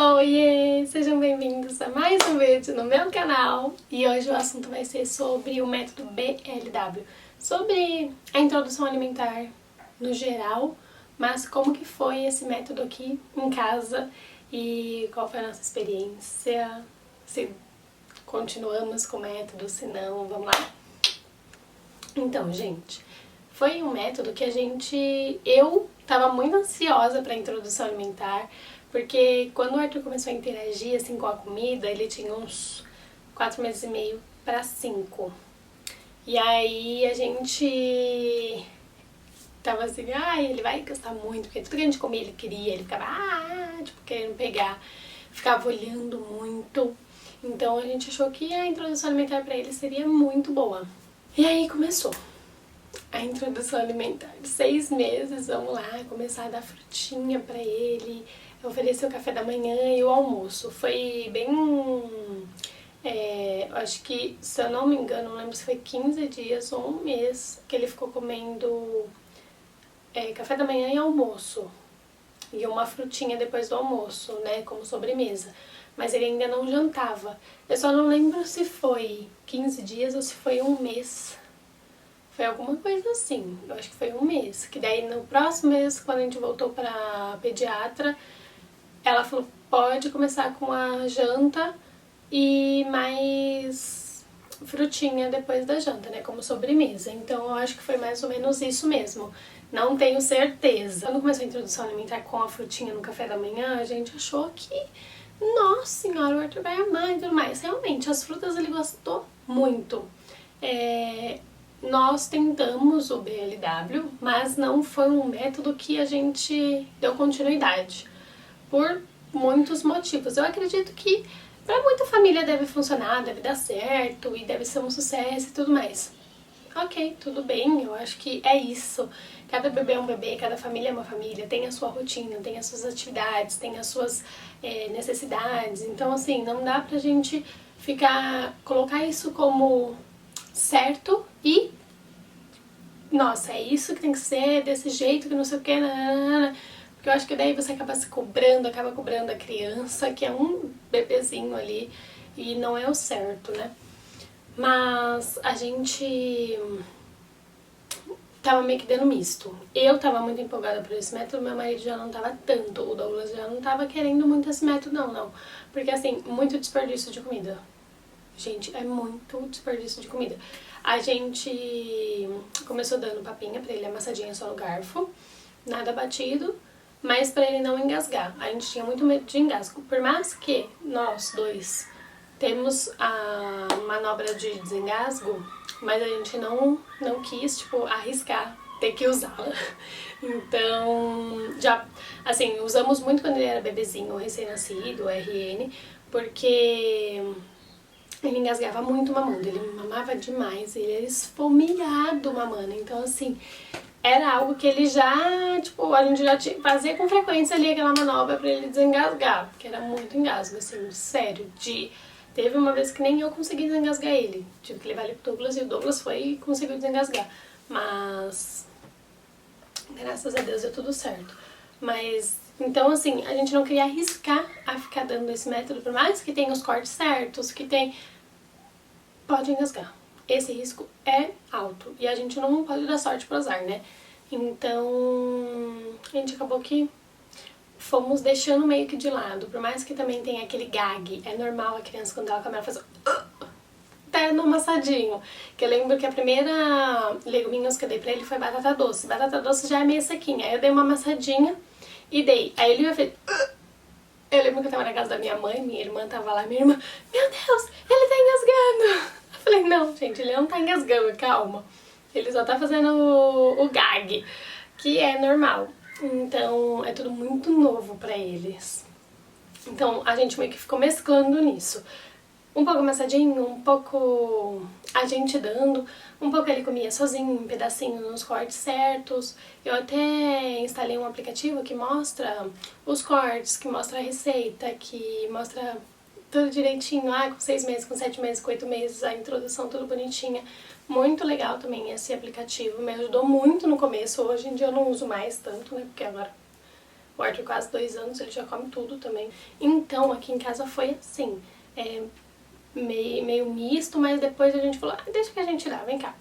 Oiê! Sejam bem-vindos a mais um vídeo no meu canal e hoje o assunto vai ser sobre o método BLW, sobre a introdução alimentar no geral, mas como que foi esse método aqui em casa e qual foi a nossa experiência, se continuamos com o método, se não, vamos lá? Então, gente, foi um método que eu tava muito ansiosa para a introdução alimentar, porque quando o Arthur começou a interagir assim com a comida, ele tinha uns 4 meses e meio para 5. E aí a gente tava assim, ele vai gostar muito, porque tudo que a gente comia ele queria, ele ficava, tipo, querendo pegar, ficava olhando muito. Então a gente achou que a introdução alimentar para ele seria muito boa. E aí começou a introdução alimentar. 6 meses, vamos lá, começar a dar frutinha pra ele, oferecer o café da manhã e o almoço. Foi bem... acho que, se eu não me engano, não lembro se foi 15 dias ou um mês que ele ficou comendo café da manhã e almoço. E uma frutinha depois do almoço, né, como sobremesa. Mas ele ainda não jantava. Eu só não lembro se foi 15 dias ou se foi um mês. Foi alguma coisa assim, eu acho que foi um mês. Que daí no próximo mês, quando a gente voltou pra pediatra, ela falou, pode começar com a janta e mais frutinha depois da janta, né, como sobremesa. Então eu acho que foi mais ou menos isso mesmo. Não tenho certeza. Quando começou a introdução alimentar com a frutinha no café da manhã, a gente achou que, nossa senhora, o Arthur vai amar e tudo mais. Realmente, as frutas ele gostou muito. Nós tentamos o BLW, mas não foi um método que a gente deu continuidade, por muitos motivos. Eu acredito que para muita família deve funcionar, deve dar certo e deve ser um sucesso e tudo mais. Ok, tudo bem, eu acho que é isso. Cada bebê é um bebê, cada família é uma família, tem a sua rotina, tem as suas atividades, tem as suas necessidades. Então, assim, não dá pra gente colocar isso como certo e nossa, é isso que tem que ser, desse jeito, que não sei o que, porque eu acho que daí você acaba cobrando a criança, que é um bebezinho ali, e não é o certo, né? Mas a gente tava meio que dando misto. Eu tava muito empolgada por esse método, meu marido já não tava tanto, o Douglas já não tava querendo muito esse método não. Porque assim, muito desperdício de comida. Gente, é muito desperdício de comida. A gente começou dando papinha pra ele, amassadinha só no garfo, nada batido, mas pra ele não engasgar. A gente tinha muito medo de engasgo. Por mais que nós dois temos a manobra de desengasgo, mas a gente não quis, tipo, arriscar ter que usá-la. Então, já, assim, usamos muito quando ele era bebezinho, recém-nascido, o RN, porque ele engasgava muito mamando, ele mamava demais, ele era esfomeado mamando, então assim, era algo que ele já, tipo, a gente já fazia com frequência ali aquela manobra pra ele desengasgar, porque era muito engasgo, assim, sério, teve uma vez que nem eu consegui desengasgar ele, tive que levar ele pro Douglas e o Douglas foi e conseguiu desengasgar, mas graças a Deus deu tudo certo. Mas, então assim, a gente não queria arriscar a ficar dando esse método, por mais que tenha os cortes certos, pode engasgar. Esse risco é alto e a gente não pode dar sorte pro azar, né? Então, a gente acabou que fomos deixando meio que de lado, por mais que também tenha aquele gag, é normal a criança quando ela começa a fazer até no amassadinho. Que eu lembro que a primeira leguminhos que eu dei pra ele foi batata doce. Batata doce já é meio sequinha. Aí eu dei uma amassadinha e dei. Aí ele fez. Eu lembro que eu tava na casa da minha mãe, minha irmã tava lá, minha irmã, meu Deus, ele tá engasgando. Eu falei, não, gente, ele não tá engasgando, calma. Ele só tá fazendo o gag, que é normal. Então, é tudo muito novo pra eles. Então, a gente meio que ficou mesclando nisso. Um pouco amassadinho, um pouco a gente dando, um pouco ele comia sozinho, um pedacinho nos cortes certos. Eu até instalei um aplicativo que mostra os cortes, que mostra a receita, que mostra tudo direitinho, com 6 meses, com 7 meses, com 8 meses, a introdução tudo bonitinha. Muito legal também esse aplicativo, me ajudou muito no começo, hoje em dia eu não uso mais tanto, né, porque agora O Arthur quase 2 anos, ele já come tudo também. Então, aqui em casa foi assim, meio misto, mas depois a gente falou, deixa que a gente dá, vem cá.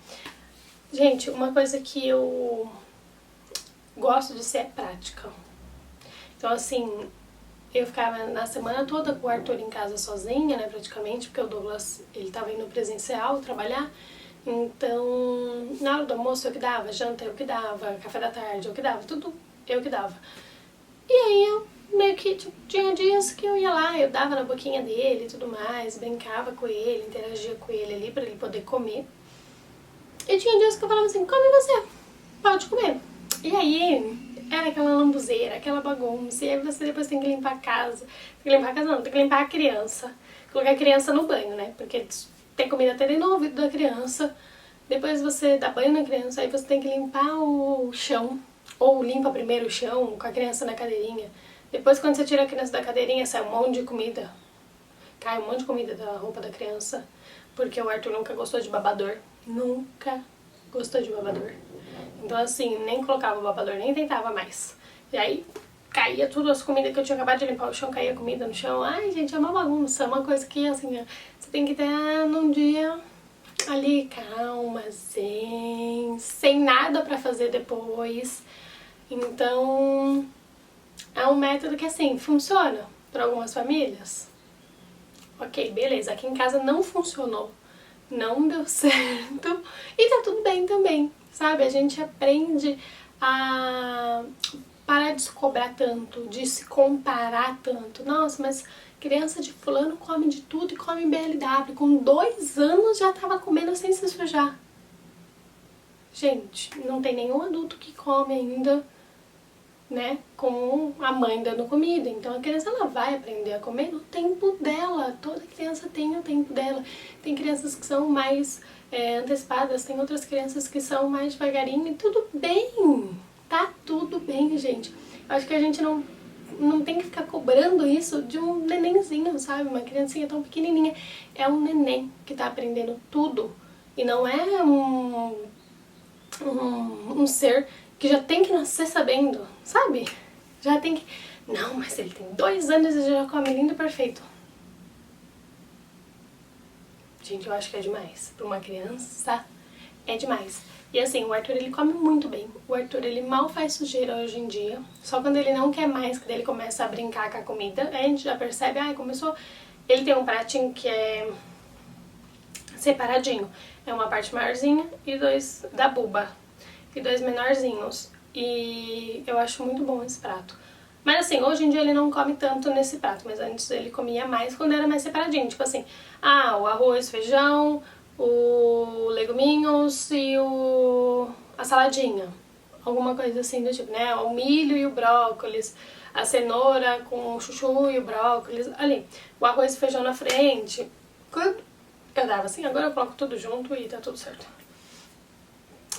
Gente, uma coisa que eu gosto de ser é prática. Então, assim, eu ficava na semana toda com o Arthur em casa sozinha, né, praticamente, porque o Douglas, ele tava indo presencial trabalhar. Então, na hora do almoço eu que dava, janta eu que dava, café da tarde eu que dava, tudo eu que dava. E aí eu meio que, tipo, tinha dias que eu ia lá, eu dava na boquinha dele e tudo mais, brincava com ele, interagia com ele ali pra ele poder comer. E tinha dias que eu falava assim, come você, pode comer. E aí, era aquela lambuzeira, aquela bagunça, e aí você depois tem que limpar a casa. Tem que limpar a casa não, tem que limpar a criança. Colocar a criança no banho, né, porque tem comida até dentro do ouvido da criança. Depois você dá banho na criança, aí você tem que limpar o chão. Ou limpa primeiro o chão com a criança na cadeirinha. Depois, quando você tira a criança da cadeirinha, sai um monte de comida. Cai um monte de comida da roupa da criança. Porque o Arthur nunca gostou de babador. Nunca gostou de babador. Então, assim, nem colocava o babador, nem tentava mais. E aí, caía tudo, as comidas que eu tinha acabado de limpar o chão, caía comida no chão. Ai, gente, é uma bagunça. É uma coisa que, assim, você tem que ter num dia ali, calma, zen, sem nada pra fazer depois. Então, é um método que, assim, funciona para algumas famílias. Ok, beleza, aqui em casa não funcionou, não deu certo e tá tudo bem também, sabe? A gente aprende a parar de se cobrar tanto, de se comparar tanto. Nossa, mas criança de fulano come de tudo e come BLW. Com 2 anos já tava comendo sem se sujar. Gente, não tem nenhum adulto que come ainda, né, com a mãe dando comida. Então a criança, ela vai aprender a comer no tempo dela. Toda criança tem o tempo dela. Tem crianças que são mais antecipadas, tem outras crianças que são mais devagarinho e tudo bem. Tá tudo bem, gente. Eu acho que a gente não tem que ficar cobrando isso de um nenenzinho, sabe? Uma criancinha tão pequenininha. É um neném que tá aprendendo tudo. E não é um ser que já tem que nascer sabendo, sabe? Já tem que... Não, mas ele tem 2 anos e já come lindo e perfeito. Gente, eu acho que é demais. Pra uma criança, é demais. E assim, o Arthur, ele come muito bem. O Arthur, ele mal faz sujeira hoje em dia. Só quando ele não quer mais, que ele começa a brincar com a comida, aí a gente já percebe, começou... Ele tem um pratinho que é separadinho. É uma parte maiorzinha e 2 da buba. E 2 menorzinhos. E eu acho muito bom esse prato. Mas assim, hoje em dia ele não come tanto nesse prato, mas antes ele comia mais quando era mais separadinho. Tipo assim, o arroz, feijão, o leguminhos e a saladinha. Alguma coisa assim do tipo, né? O milho e o brócolis, a cenoura com o chuchu e o brócolis. Ali, o arroz e feijão na frente. Quando eu dava assim, agora eu coloco tudo junto e tá tudo certo.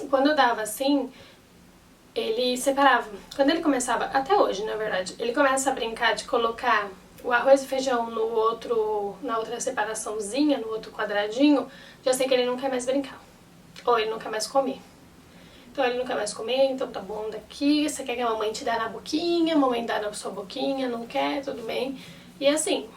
Quando eu dava assim, ele separava. Quando ele começava, até hoje na verdade, ele começa a brincar de colocar o arroz e feijão na outra separaçãozinha, no outro quadradinho, já sei que ele não quer mais brincar. Ou ele não quer mais comer. Então ele não quer mais comer, então tá bom daqui, você quer que a mamãe te dá na boquinha, a mamãe dá na sua boquinha, não quer, tudo bem. E assim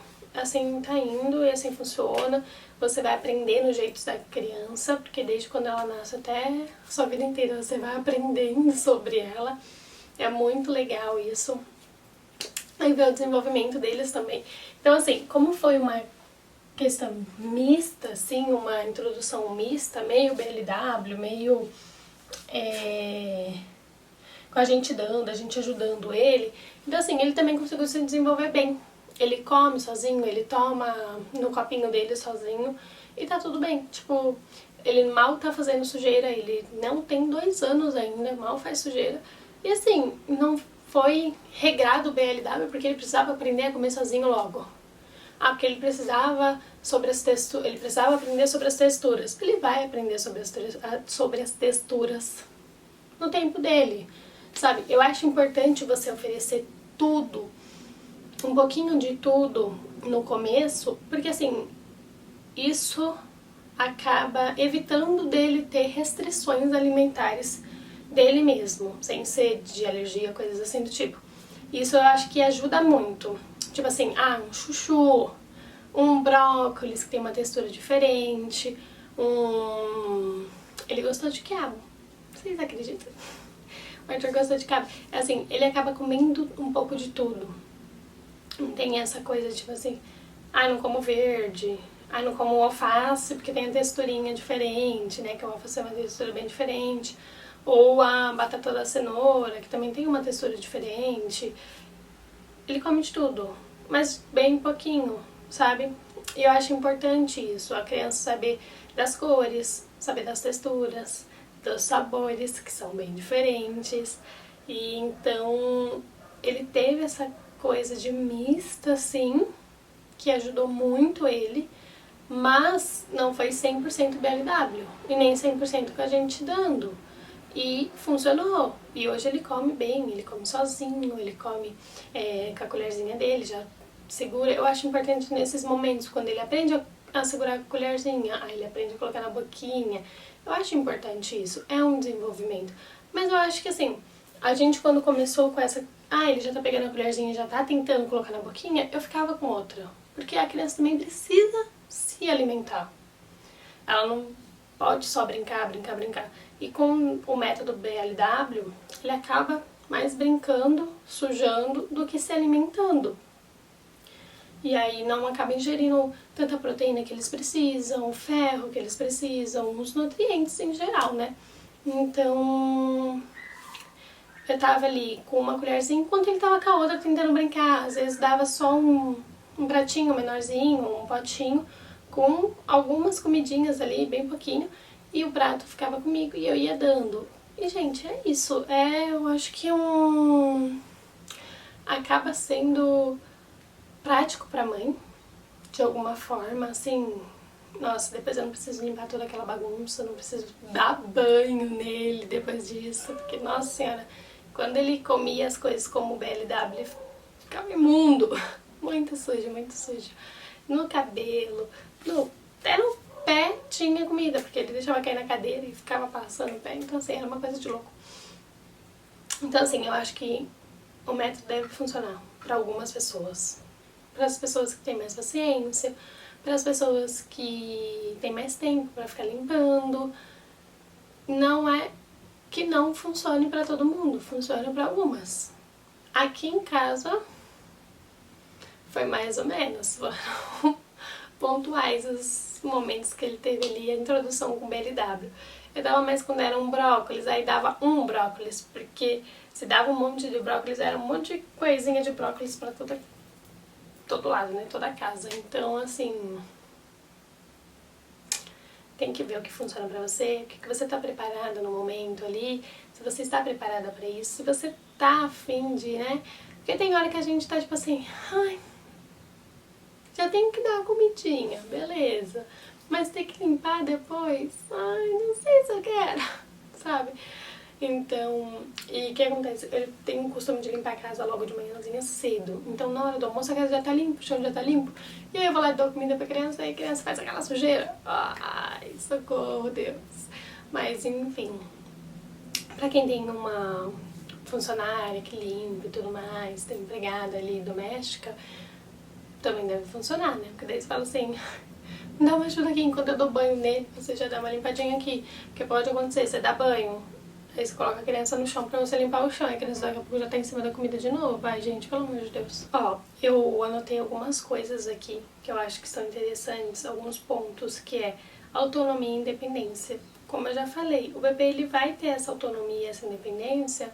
tá indo e assim funciona. Você vai aprender nos jeitos da criança, porque desde quando ela nasce até a sua vida inteira você vai aprendendo sobre ela. É muito legal isso. Aí vê o desenvolvimento deles também. Então assim, como foi uma questão mista, assim, uma introdução mista, meio BLW, meio com a gente dando, a gente ajudando ele. Então assim, ele também conseguiu se desenvolver bem. Ele come sozinho, ele toma no copinho dele sozinho e tá tudo bem. Tipo, ele mal tá fazendo sujeira, ele não tem 2 anos ainda, mal faz sujeira. E assim, não foi regrado o BLW porque ele precisava aprender a comer sozinho logo. Porque ele precisava ele precisava aprender sobre as texturas. Ele vai aprender sobre as texturas no tempo dele, sabe? Eu acho importante você oferecer tudo, um pouquinho de tudo no começo, porque assim, isso acaba evitando dele ter restrições alimentares dele mesmo, sem ser de alergia, coisas assim do tipo. Isso eu acho que ajuda muito. Tipo assim, um chuchu, um brócolis que tem uma textura diferente, Ele gostou de quiabo. Vocês acreditam? O Arthur gostou de quiabo. Assim, ele acaba comendo um pouco de tudo. Não tem essa coisa, tipo assim, não como verde, não como alface, porque tem a texturinha diferente, né? Que o alface é uma textura bem diferente. Ou a batata da cenoura, que também tem uma textura diferente. Ele come de tudo, mas bem pouquinho, sabe? E eu acho importante isso, a criança saber das cores, saber das texturas, dos sabores, que são bem diferentes. E então, ele teve essa coisa de mista, assim, que ajudou muito ele, mas não foi 100% BLW, e nem 100% com a gente dando. E funcionou. E hoje ele come bem, ele come sozinho, ele come com a colherzinha dele, já segura. Eu acho importante nesses momentos, quando ele aprende a segurar a colherzinha, aí ele aprende a colocar na boquinha. Eu acho importante isso, é um desenvolvimento. Mas eu acho que assim, a gente quando começou com essa... ele já tá pegando a colherzinha e já tá tentando colocar na boquinha, eu ficava com outra. Porque a criança também precisa se alimentar. Ela não pode só brincar. E com o método BLW, ele acaba mais brincando, sujando, do que se alimentando. E aí não acaba ingerindo tanta proteína que eles precisam, o ferro que eles precisam, os nutrientes em geral, né? Então, eu tava ali com uma colherzinha, enquanto ele tava com a outra tentando brincar. Às vezes dava só um pratinho menorzinho, um potinho, com algumas comidinhas ali, bem pouquinho, e o prato ficava comigo e eu ia dando. E, gente, é isso. Eu acho que acaba sendo prático pra mãe, de alguma forma, assim... Nossa, depois eu não preciso limpar toda aquela bagunça, não preciso dar banho nele depois disso, porque, nossa senhora, quando ele comia as coisas como o BLW, ficava imundo. Muito sujo, muito sujo. No cabelo, até no pé tinha comida, porque ele deixava cair na cadeira e ficava passando o pé, então assim, era uma coisa de louco. Então assim, eu acho que o método deve funcionar para algumas pessoas. Para as pessoas que têm mais paciência, para as pessoas que têm mais tempo para ficar limpando. Não é que não funcione para todo mundo, funciona para algumas. Aqui em casa foi mais ou menos, foram pontuais os momentos que ele teve ali a introdução com BLW. Eu dava mais quando era um brócolis, aí dava um brócolis, porque se dava um monte de brócolis, era um monte de coisinha de brócolis pra todo lado, né, toda a casa. Então, assim, tem que ver o que funciona pra você, o que você tá preparada no momento ali, se você está preparada pra isso, se você tá afim de, né, porque tem hora que a gente tá tipo assim, já tenho que dar uma comidinha, beleza. Mas ter que limpar depois, não sei se eu quero, sabe? Então, e o que acontece? Eu tenho o costume de limpar a casa logo de manhãzinha cedo. Então, na hora do almoço, a casa já tá limpa, o chão já tá limpo. E aí eu vou lá e dou comida pra criança, e a criança faz aquela sujeira. Ai, socorro, Deus. Mas, enfim, pra quem tem uma funcionária que limpa e tudo mais, tem empregada ali doméstica, também deve funcionar, né? Porque daí você fala assim, me dá uma ajuda aqui enquanto eu dou banho nele, você já dá uma limpadinha aqui. Porque pode acontecer, você dá banho, aí você coloca a criança no chão pra você limpar o chão, e a criança daqui a pouco já tá em cima da comida de novo. Vai, gente, pelo amor de Deus. Ó, eu anotei algumas coisas aqui que eu acho que são interessantes, alguns pontos, que é autonomia e independência. Como eu já falei, o bebê ele vai ter essa autonomia, essa independência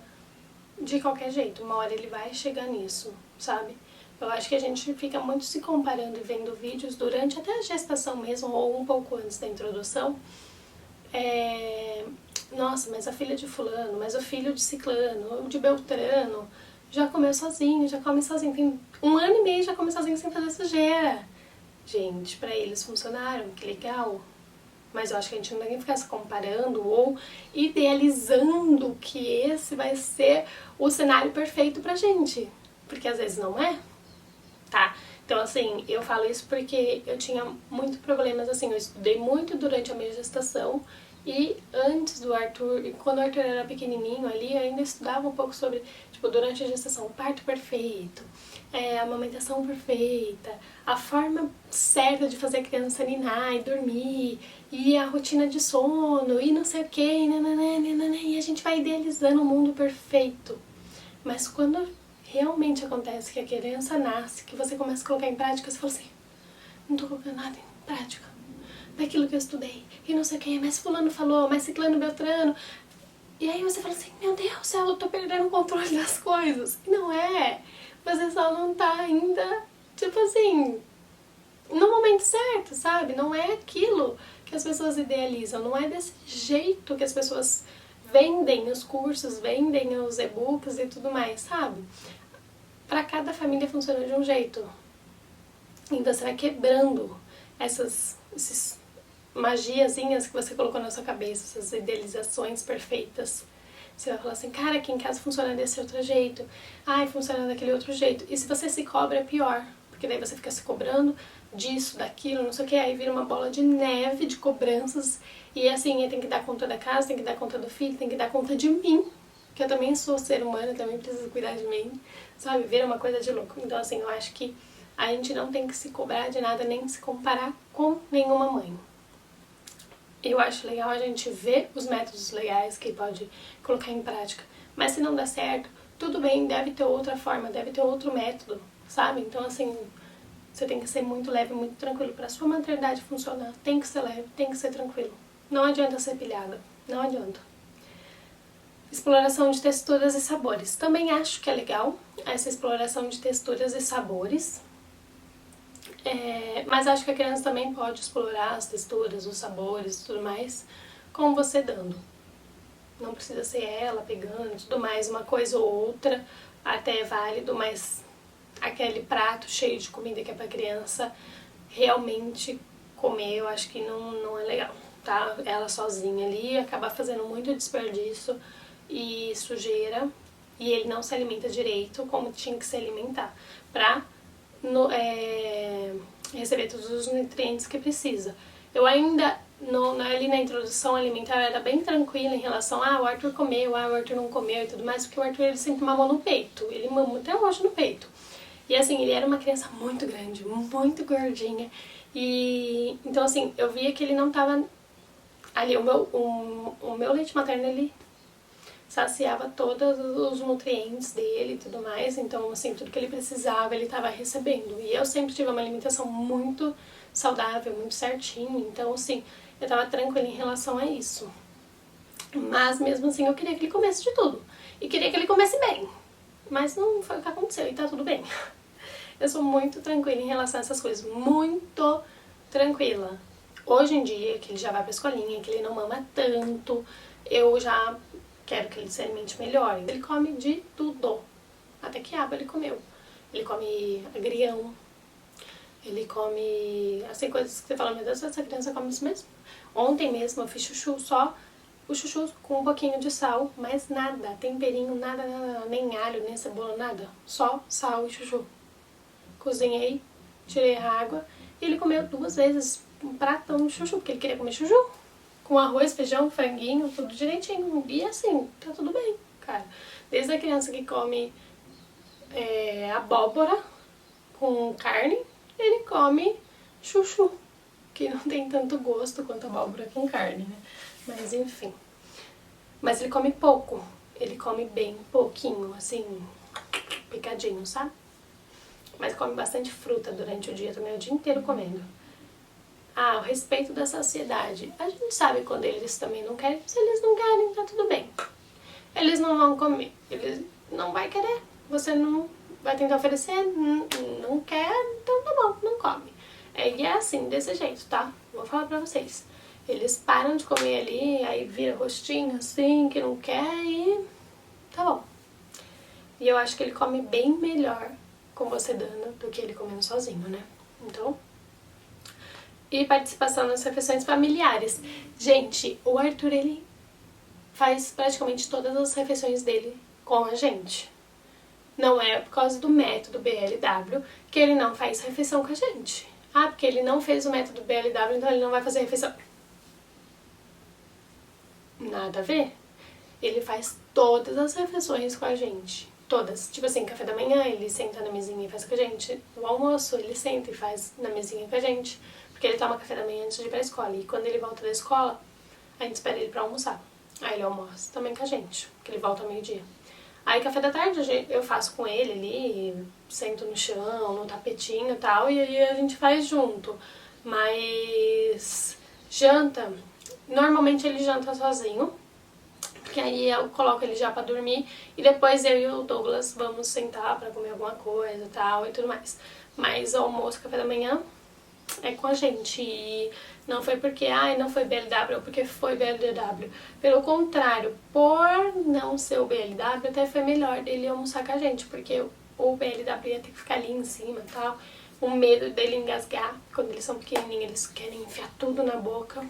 de qualquer jeito, uma hora ele vai chegar nisso, sabe? Eu acho que a gente fica muito se comparando e vendo vídeos durante até a gestação mesmo, ou um pouco antes da introdução. Nossa, mas a filha de fulano, mas o filho de ciclano, o de beltrano, já comeu sozinho, já come sozinho. Tem 1 ano e meio já come sozinho sem fazer sujeira. Gente, pra eles funcionaram, que legal. Mas eu acho que a gente não tem que ficar se comparando ou idealizando que esse vai ser o cenário perfeito pra gente. Porque às vezes não é. Tá? Então, assim, eu falo isso porque eu tinha muitos problemas, assim, eu estudei muito durante a minha gestação E antes do Arthur, e quando o Arthur era pequenininho ali, eu ainda estudava um pouco sobre, tipo, durante a gestação, o parto perfeito, a amamentação perfeita, a forma certa de fazer a criança ninar e dormir, e a rotina de sono, e não sei o que, e a gente vai idealizando um mundo perfeito. Mas quando realmente acontece que a criança nasce, que você começa a colocar em prática, você fala assim, não tô colocando nada em prática daquilo que eu estudei, e não sei o que, mas fulano falou, mas ciclano beltrano, e aí você fala assim, meu Deus do céu, eu tô perdendo o controle das coisas, e não é, você só não tá ainda, tipo assim, no momento certo, sabe, não é aquilo que as pessoas idealizam, não é desse jeito que as pessoas vendem os cursos, vendem os e-books e tudo mais, sabe, pra cada família funciona de um jeito, então você vai quebrando esses magiazinhas que você colocou na sua cabeça, essas idealizações perfeitas. Você vai falar assim, cara, aqui em casa funciona desse outro jeito, ai, funciona daquele outro jeito. E se você se cobra é pior, porque daí você fica se cobrando disso, daquilo, não sei o que, aí vira uma bola de neve de cobranças. E assim, tem que dar conta da casa, tem que dar conta do filho, tem que dar conta de mim, que eu também sou ser humano, eu também preciso cuidar de mim, sabe? Vira uma coisa de louco. Então assim, eu acho que a gente não tem que se cobrar de nada, nem se comparar com nenhuma mãe. Eu acho legal a gente ver os métodos legais que pode colocar em prática. Mas se não der certo, tudo bem, deve ter outra forma, deve ter outro método, sabe? Então assim, você tem que ser muito leve, muito tranquilo. Pra sua maternidade funcionar, tem que ser leve, tem que ser tranquilo. Não adianta ser pilhada, não adianta. Exploração de texturas e sabores. Também acho que é legal essa exploração de texturas e sabores. Mas acho que a criança também pode explorar as texturas, os sabores e tudo mais com você dando. Não precisa ser ela pegando e tudo mais, uma coisa ou outra até é válido, mas aquele prato cheio de comida que é pra criança realmente comer, eu acho que não é legal, tá? Ela sozinha ali acaba fazendo muito desperdício e sujeira e ele não se alimenta direito como tinha que se alimentar pra receber todos os nutrientes que precisa. Eu ainda, ali na introdução alimentar, era bem tranquila em relação o Arthur comeu, o Arthur não comeu e tudo mais, porque o Arthur ele sempre mamou no peito, ele mama até hoje no peito. E assim, ele era uma criança muito grande, muito gordinha, e então assim, eu via que ele não tava ali, o meu leite materno, ele saciava todos os nutrientes dele e tudo mais, então assim, tudo que ele precisava ele estava recebendo. E eu sempre tive uma alimentação muito saudável, muito certinho, então assim, eu estava tranquila em relação a isso. Mas mesmo assim eu queria que ele comesse de tudo, e queria que ele comesse bem, mas não foi o que aconteceu e tá tudo bem. Eu sou muito tranquila em relação a essas coisas, muito tranquila. Hoje em dia, que ele já vai pra escolinha, que ele não mama tanto, eu já quero que ele se alimente melhor. Ele come de tudo. Até quiabo ele comeu. Ele come agrião. Ele come, assim, coisas que você fala, meu Deus, essa criança come isso mesmo? Ontem mesmo eu fiz chuchu, só o chuchu com um pouquinho de sal, mas nada, temperinho, nada, nem alho, nem cebola, nada. Só sal e chuchu. Cozinhei, tirei a água e ele comeu 2 vezes um pratão de chuchu, porque ele queria comer chuchu. Com arroz, feijão, franguinho, tudo direitinho. E assim, tá tudo bem, cara. Desde a criança que come abóbora com carne, ele come chuchu, que não tem tanto gosto quanto abóbora com carne, né? Mas enfim. Mas ele come pouco. Ele come bem pouquinho, assim, picadinho, sabe? Mas come bastante fruta durante o dia também, o dia inteiro comendo. O respeito da saciedade. A gente sabe quando eles também não querem. Se eles não querem, tá tudo bem. Eles não vão comer. Eles não vai querer. Você não vai tentar oferecer. Não quer, então tá bom, não come. E é assim, desse jeito, tá? Vou falar pra vocês. Eles param de comer ali, aí vira rostinho assim, que não quer e tá bom. E eu acho que ele come bem melhor com você dando do que ele comendo sozinho, né? Então... E participação nas refeições familiares. Gente, o Arthur, ele faz praticamente todas as refeições dele com a gente. Não é por causa do método BLW que ele não faz refeição com a gente. Porque ele não fez o método BLW, então ele não vai fazer refeição. nada a ver. Ele faz todas as refeições com a gente. Todas. Tipo assim, café da manhã, ele senta na mesinha e faz com a gente. O almoço, ele senta e faz na mesinha com a gente. Porque ele toma café da manhã antes de ir pra escola. E quando ele volta da escola, a gente espera ele pra almoçar. Aí ele almoça também com a gente, porque ele volta ao meio-dia. Aí café da tarde eu faço com ele ali, sento no chão, no tapetinho e tal, e aí a gente faz junto. Mas janta, normalmente ele janta sozinho, porque aí eu coloco ele já pra dormir e depois eu e o Douglas vamos sentar pra comer alguma coisa e tal e tudo mais. Mas o almoço, café da manhã é com a gente. E não foi porque, não foi BLW ou porque foi BLW. Pelo contrário, por não ser o BLW, até foi melhor dele almoçar com a gente, porque o BLW ia ter que ficar ali em cima e tal. O medo dele engasgar, quando eles são pequenininhos, eles querem enfiar tudo na boca.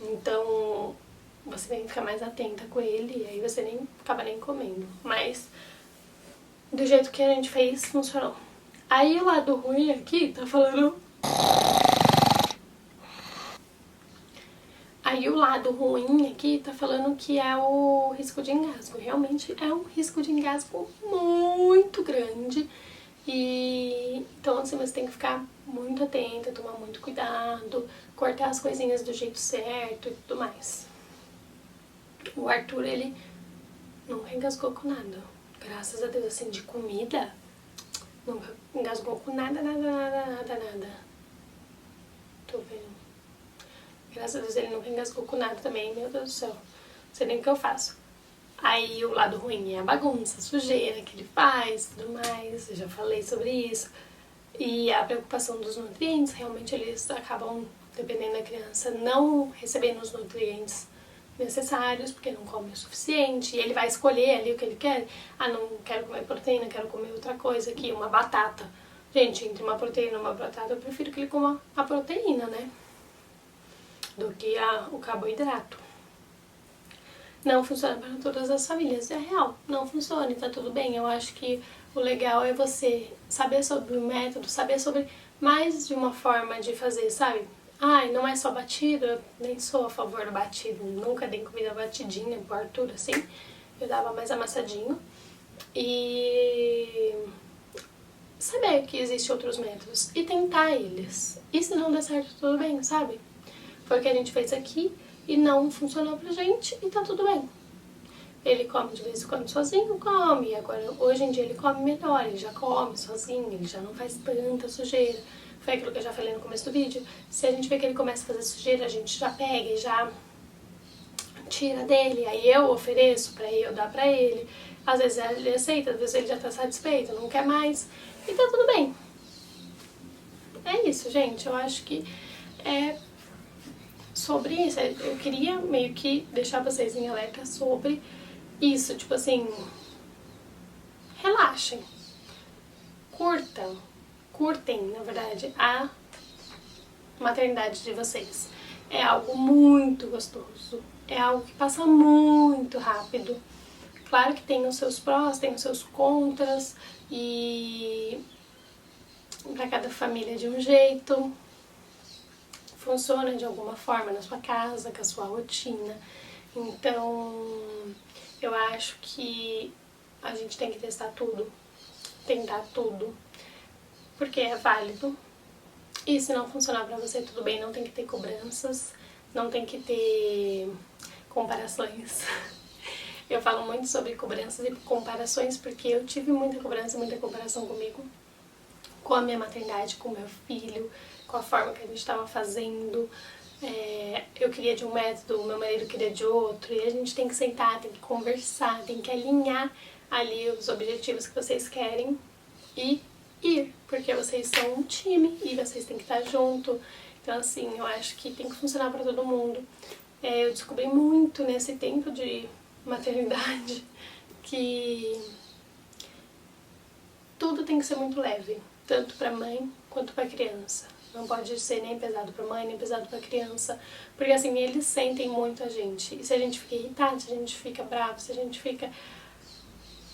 Então, você tem que ficar mais atenta com ele, e aí você nem acaba nem comendo. Mas, do jeito que a gente fez, funcionou. Aí o lado ruim aqui tá falando... Aí o lado ruim aqui tá falando que é o risco de engasgo. Realmente é um risco de engasgo muito grande. E então assim, você tem que ficar muito atenta, tomar muito cuidado, cortar as coisinhas do jeito certo e tudo mais. O Arthur, ele nunca engasgou com nada. Graças a Deus, assim, de comida, nunca engasgou com nada. Tô vendo. Graças a Deus ele nunca engasgou com nada também, meu Deus do céu. Não sei nem o que eu faço. Aí o lado ruim é a bagunça, a sujeira que ele faz, tudo mais, eu já falei sobre isso. E a preocupação dos nutrientes, realmente eles acabam, dependendo da criança, não recebendo os nutrientes necessários, porque não come o suficiente, e ele vai escolher ali o que ele quer. Não quero comer proteína, quero comer outra coisa aqui, uma batata. Gente, entre uma proteína e uma batata, eu prefiro que ele coma a proteína, né? Do que o carboidrato. Não funciona para todas as famílias, é real, não funciona e tá tudo bem. Eu acho que o legal é você saber sobre o método, saber sobre mais de uma forma de fazer, sabe? Não é só batido, eu nem sou a favor do batido, nunca dei comida batidinha pro Arthur, assim, eu dava mais amassadinho. E saber que existem outros métodos e tentar eles. E se não der certo, tudo bem, sabe? Foi o que a gente fez aqui e não funcionou pra gente e tá tudo bem. Ele come de vez em quando sozinho, come. Agora, hoje em dia ele come melhor, ele já come sozinho, ele já não faz tanta sujeira. Foi aquilo que eu já falei no começo do vídeo. Se a gente vê que ele começa a fazer sujeira, a gente já pega e já tira dele. Aí eu ofereço pra eu dar pra ele. Às vezes ele aceita, às vezes ele já tá satisfeito, não quer mais. E tá tudo bem. É isso, gente. Eu acho que sobre isso, eu queria meio que deixar vocês em alerta sobre isso, tipo assim, relaxem, curtem, na verdade, a maternidade de vocês. É algo muito gostoso, é algo que passa muito rápido. Claro que tem os seus prós, tem os seus contras, e pra cada família é de um jeito. Funciona de alguma forma na sua casa, com a sua rotina. Então, eu acho que a gente tem que testar tudo, tentar tudo, porque é válido. E se não funcionar pra você, tudo bem, não tem que ter cobranças, não tem que ter comparações. Eu falo muito sobre cobranças e comparações porque eu tive muita cobrança, muita comparação comigo, com a minha maternidade, com o meu filho, com a forma que a gente estava fazendo. Eu queria de um método, o meu marido queria de outro, e a gente tem que sentar, tem que conversar, tem que alinhar ali os objetivos que vocês querem e ir, porque vocês são um time e vocês têm que estar junto. Então assim, eu acho que tem que funcionar para todo mundo. Eu descobri muito nesse tempo de maternidade que tudo tem que ser muito leve, tanto para mãe quanto para criança. Não pode ser nem pesado pra mãe, nem pesado pra criança, porque assim, eles sentem muito a gente. E se a gente fica irritado, se a gente fica bravo, se a gente fica...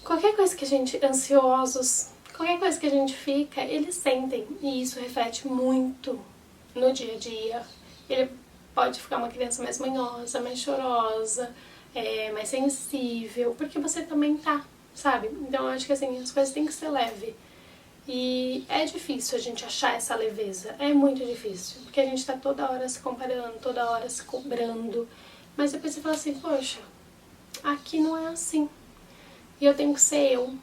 qualquer coisa que a gente... ansiosos, qualquer coisa que a gente fica, eles sentem. E isso reflete muito no dia a dia. pode ficar uma criança mais manhosa, mais chorosa, mais sensível, porque você também tá, sabe? Então eu acho que assim, as coisas têm que ser leve. E é difícil a gente achar essa leveza, é muito difícil, porque a gente tá toda hora se comparando, toda hora se cobrando, mas depois você fala assim, poxa, aqui não é assim, e eu tenho que ser eu,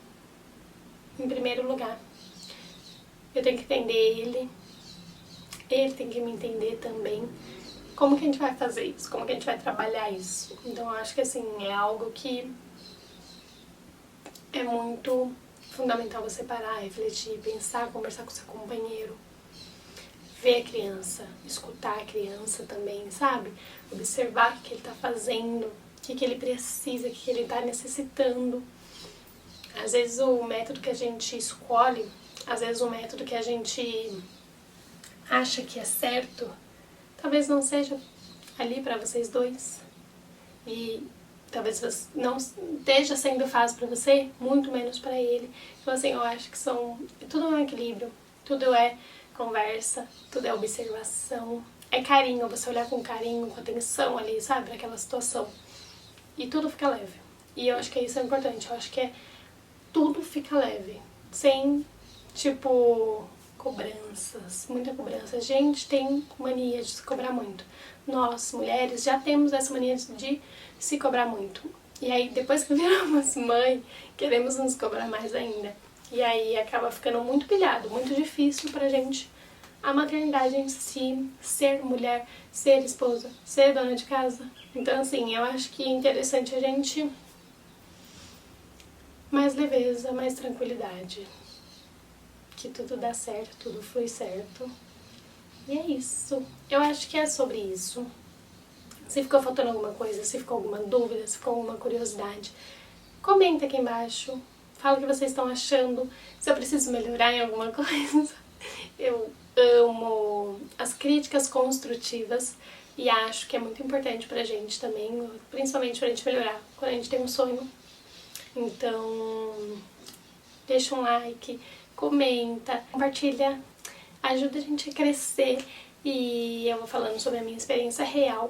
em primeiro lugar. Eu tenho que entender ele tem que me entender também. Como que a gente vai fazer isso? Como que a gente vai trabalhar isso? Então eu acho que assim, é algo que é muito fundamental você parar, refletir, pensar, conversar com seu companheiro, ver a criança, escutar a criança também, sabe? Observar o que ele tá fazendo, o que ele precisa, o que ele tá necessitando. Às vezes o método que a gente escolhe, às vezes o método que a gente acha que é certo, talvez não seja ali pra vocês dois. E talvez não esteja sendo fácil pra você, muito menos pra ele. Então assim, eu acho que tudo é um equilíbrio, tudo é conversa, tudo é observação, é carinho, você olhar com carinho, com atenção ali, sabe, pra aquela situação. E tudo fica leve. E eu acho que isso é importante, eu acho que tudo fica leve, sem, tipo, cobranças, muita cobrança. A gente tem mania de se cobrar muito. Nós, mulheres, já temos essa mania de se cobrar muito. E aí, depois que viramos mãe, queremos nos cobrar mais ainda. E aí acaba ficando muito pilhado, muito difícil pra gente a maternidade em si, ser mulher, ser esposa, ser dona de casa. Então, assim, eu acho que é interessante a gente mais leveza, mais tranquilidade. Que tudo dá certo, tudo flui certo. E é isso. Eu acho que é sobre isso. Se ficou faltando alguma coisa, se ficou alguma dúvida, se ficou alguma curiosidade, comenta aqui embaixo. Fala o que vocês estão achando, se eu preciso melhorar em alguma coisa. Eu amo as críticas construtivas e acho que é muito importante pra gente também, principalmente pra gente melhorar quando a gente tem um sonho. Então, deixa um like, comenta, compartilha, ajuda a gente a crescer. E eu vou falando sobre a minha experiência real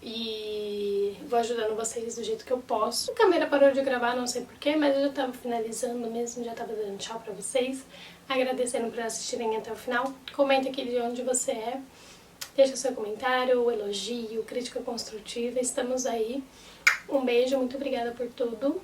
e vou ajudando vocês do jeito que eu posso. A câmera parou de gravar, não sei porquê, mas eu já tava finalizando mesmo, já tava dando tchau pra vocês, agradecendo por assistirem até o final. Comenta aqui de onde você é, deixa seu comentário, elogio, crítica construtiva, estamos aí. Um beijo, muito obrigada por tudo.